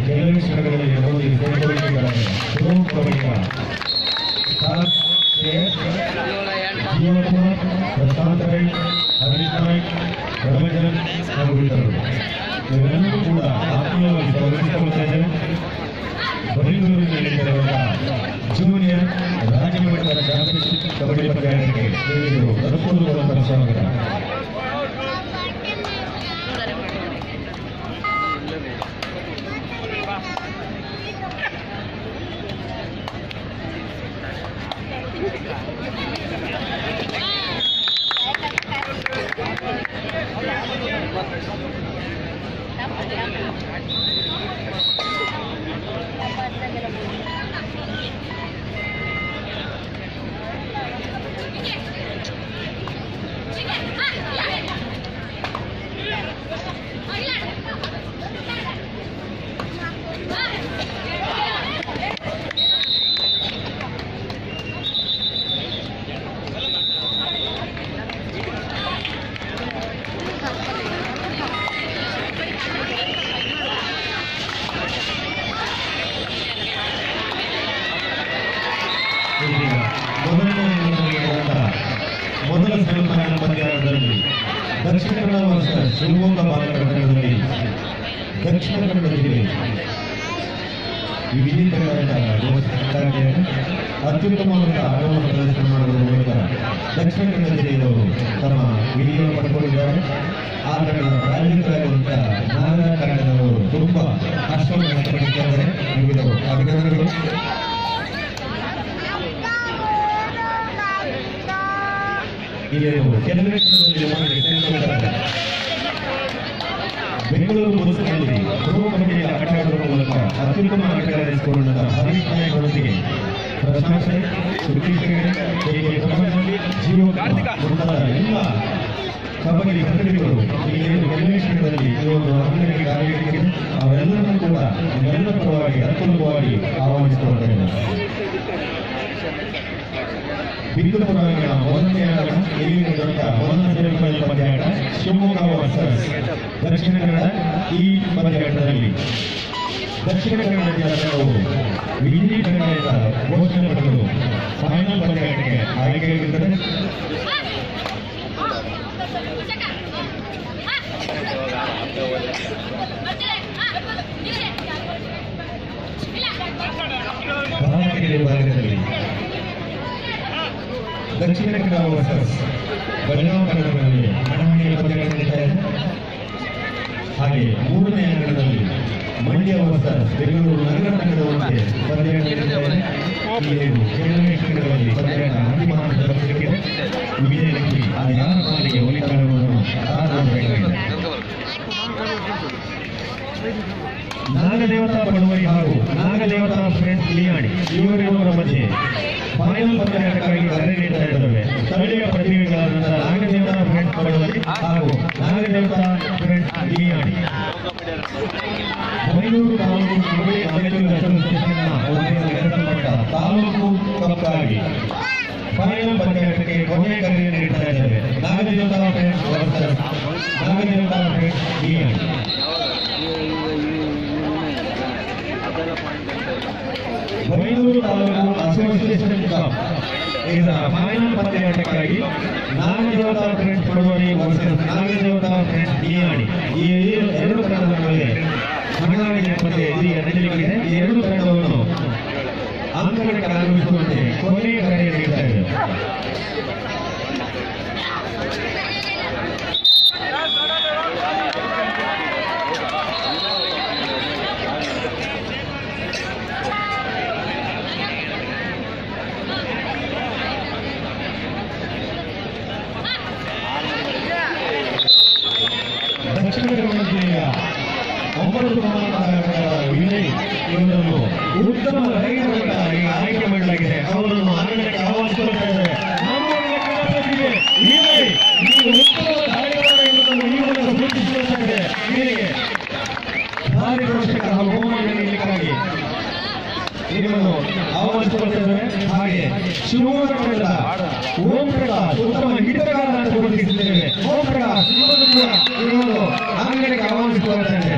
ಕೆಲವೇ ಕ್ಷಣಗಳಲ್ಲಿ ನಮೂದಿ ಸೇರ್ಪಡೆಗಳನ್ನು ಪುರೋಗಮನಿಕ ಜೀವಕುಮಾರ್, ಪ್ರಶಾಂತ್ ರೈ, ಹರೀಶ್ ನಾಯ್ಕ್, ರಮಜನ್ ಹಾಗೂ ಇತರರು ಇವರೆಲ್ಲರೂ ಕೂಡ ಆತ್ಮೀಯವಾಗಿ ಸ್ವಾಗತಿಸಿಕೊಳ್ಳುತ್ತಾ ಇದ್ದೇವೆ. ಬೈಂದೂರಿನಲ್ಲಿ ನಡೆಯುವ ಜೂನಿಯರ್ ರಾಜ್ಯ ಮಟ್ಟದ ಚಾಂಪಿಯನ್ಶಿಪ್ ಕಬಡ್ಡಿ ಪಂದ್ಯಾಟಕ್ಕೆ ಅನುಕೂಲಗೊಳ್ಳುವ ಸ್ವಾಗತ. ಮೊದಲ ಸೆಮಿಫೈನಲ್ ಪಂದ್ಯದಲ್ಲಿ ದಕ್ಷಿಣ ಕನ್ನಡ ವರ್ಸಸ್ ಶಿವಮೊಗ್ಗ ಬಾಲಕರಂಗದಲ್ಲಿ ದಕ್ಷಿಣ ಕನ್ನಡ ಜಿಲ್ಲೆ ವಿವಿಧ ಅತ್ಯುತ್ತಮವಾದ ಆಟವನ್ನು ಪ್ರದರ್ಶನ ಮಾಡುವ ಮೂಲಕ ದಕ್ಷಿಣ ಕನ್ನಡ ಜಿಲ್ಲೆಯವರು ತಮ್ಮ ವಿಜಯವನ್ನು ಪಡೆದುಕೊಂಡಿದ್ದಾರೆ. ಆ ತಂಡದ ಪ್ರಾಯೋಜಕರಾಗಿರುವಂತಹ ನಾಗರ ತಂಡದವರು ತುಂಬಾ ಕಷ್ಟವನ್ನು ವ್ಯಕ್ತಪಡಿಸಿದ್ದಾರೆ. ವಿವಿಧ ಅಭಿನಂದನೆಗಳು. ಬೆಂಗಳೂರು ಬುಲ್ಸ್ನಲ್ಲಿ ಪ್ರೊ ಕಬಡ್ಡಿಯ ಆಟ ಆಡುವ ಮೂಲಕ ಅತ್ಯುತ್ತಮ ಆಟಗಾರರಿಸಿಕೊಂಡ ಹರೀಶ್ ನಾಯ್ಕ್ ಅವರೊಂದಿಗೆ ಪ್ರಶಂಸೆ, ಮುಂತಾದ ಎಲ್ಲ ಕಬಡ್ಡಿ ಪ್ರತಿನಿಧಿಗಳು ಕೆಲವೇ ಕ್ಷಣದಲ್ಲಿ ಅಂಗಡಿಗೆ ಕಾರ್ಯಕ್ರಮಕ್ಕೆ ಅವರೆಲ್ಲರನ್ನೂ ಕೂಡ ಎಲ್ಲರ ಪರವಾಗಿ ಅನುಕೂಲವಾಗಿ ಆಹ್ವಾನಿಸಿಕೊಳ್ಳುತ್ತೇನೆ. ಬಿಂದುಪುರವಿನ ಮೊದಲನೇ ಆಟ ಇಲ್ಲಿ ನಡೆದ ಮೊದಲ ಸೆಮಿಫೈನಲ್ ಪಂದ್ಯಾಟ ಶಿವಮೊಗ್ಗ ವರ್ಸಸ್ ದಕ್ಷಿಣ ಕನ್ನಡ. ಈ ಪಂದ್ಯಾಟದಲ್ಲಿ ದಕ್ಷಿಣ ಕನ್ನಡ ತಂಡವು ವಿಜಯಿ ತಂಡದಿಂದ ಘೋಷಣೆ ಪಡೆದು ಫೈನಲ್ ಪಂದ್ಯಾಟಕ್ಕೆ ಆಯ್ಕೆಯಾಗಿರುತ್ತದೆ. ದಾವಣಗೆರೆ ಭಾಗದಲ್ಲಿ ದಕ್ಷಿಣ ಕನ್ನಡ ವರ್ಸಸ್ ಬೆಳಗಾವಿ ಕನ್ನಡದಲ್ಲಿ ಹಣಾಹಣಿಯ ಪಂದ್ಯಗಳು ನಡೀತಾ ಇದೆ. ಹಾಗೆ ಮೂರನೇ ಅಂಗಣದಲ್ಲಿ ಮಂಡ್ಯ ವರ್ಸಸ್ ಬೆಂಗಳೂರು ನಗರ ತಂಡದಂತೆ ಪಂದ್ಯಗಳು ನಡೀತಾ ಇದೆ. ಕೆಲವೇ ಕ್ಷಣಗಳಲ್ಲಿ ಪಂದ್ಯಾಟ ಅಂತಿಮ ಹಂತಕ್ಕೆ ವಿಜಯಲಕ್ಷ್ಮಿ ಯಾರ ಪಾಲಿಗೆ ಒಲಿತಾಳುವನ್ನು ಆರಾಧನೆಯಾಗಿದೆ. ನಾಗದೇವತಾ ಪಡುವರಿ ಹಾಗೂ ನಾಗದೇವತಾ ಫ್ರೆಂಡ್ಸ್ ಲಿಯಾಣಿ ಇವರಿಬ್ಬರ ಮಧ್ಯೆ ಫೈನಲ್ ಪಂದ್ಯಾಟಕ್ಕಾಗಿ ಕರೆ ನೀಡ್ತಾ ಇದ್ದಾವೆ. ಸ್ಥಳೀಯ ಪ್ರತಿನಿಧಿಗಳಾದಂತಹ ನಾಗದೇವತಾ ಫ್ರೆಂಡ್ಸ್ ಪಡುವರಿ ಹಾಗೂ ನಾಗದೇವತಾ ಫ್ರೆಂಡ್ಸ್ ಲಿಯಾಣಿ ಬೆಂಗಳೂರು ತಾಲೂಕು ಕಬಡ್ಡಿ ಅಮೆಚೂರ್ ಅಸೋಸಿಯೇಷನ್ನ ನಡೆಸಲ್ಪಟ್ಟ ತಾಲೂಕು ಕಪ್ಗಾಗಿ ಫೈನಲ್ ಪಂದ್ಯಾಟಕ್ಕೆ ಕೊನೆಯ ಕರೆ ನೀಡ್ತಾ ಇದ್ದಾವೆ. Nagadevata friends versus Nagadevata friends ಲಿಯಾಣಿ. ಬೆಂಗಳೂರು ತಾಲೂಕು ಅಸೋಸಿಯೇಷನ್ ಕಪ್ ಇದರ ಫೈನಲ್ ಪಂದ್ಯಾಟಕ್ಕಾಗಿ Nagadevata friends Paduvari versus Nagadevata friends ಲಿಯಾಣಿ ಈ ಎರಡು ತಂಡದ ಮೇಲೆ ಹಣಾಹಣಿಯ ಪಂದ್ಯ ಇದೀಗ ನಡೆಯಲಿದೆ. ಈ ಎರಡು ತಂಡವನ್ನು ಅಂಕಣಕ್ಕೆ ಆಗಮಿಸುವಂತೆ ಕೊನೆಯ ಕರೆ ನೀಡ್ತಾ ಇದೆ. ದಕ್ಷಿಣ ಕನ್ನಡ ಜಿಲ್ಲೆಯ 9 ವಿನಯ್ ಇವರನ್ನು ಉತ್ತಮ ರೈಡರಾಗಿ ಆಯ್ಕೆ ಮಾಡಲಾಗಿದೆ. ಅವರನ್ನು ಅಂಗಣಕ್ಕೆ ಆಹ್ವಾನಿಸಿಕೊಳ್ತಾ ಇದ್ದಾರೆ. ನೀವು ಉತ್ತಮ ದಾಳಿಗಾರ ಎನ್ನುವುದನ್ನು ಈ ಮೂಲಕ ಸೂಚಿಸಿಕೊಳ್ತಾ ಇದೆ. ನಿಮಗೆ ಪಾರಿತೋಷಕ ಹಾಗೂ ಬಹುಮಾನ ನೀಡಲಿಕ್ಕಾಗಿ ನಿಮ್ಮನ್ನು ಆಹ್ವಾನಿಸಿಕೊಳ್ತಾ ಇದ್ದಾರೆ. ಹಾಗೆ ಶಿವಮೊಗ್ಗ ತಂಡದ ಓಂ ಪ್ರಕಾಶ್ ಉತ್ತಮ ಹಿಡಿತಗಾರ ಅಂತ ಗುರುತಿಸಿದ್ದೇವೆ. ಓಂ ಪ್ರಕಾಶ್ ಅಂಗಡಿಗೆ ಆಹ್ವಾನಿಸಿಕೊಳ್ತಾ ಇದ್ದಾರೆ.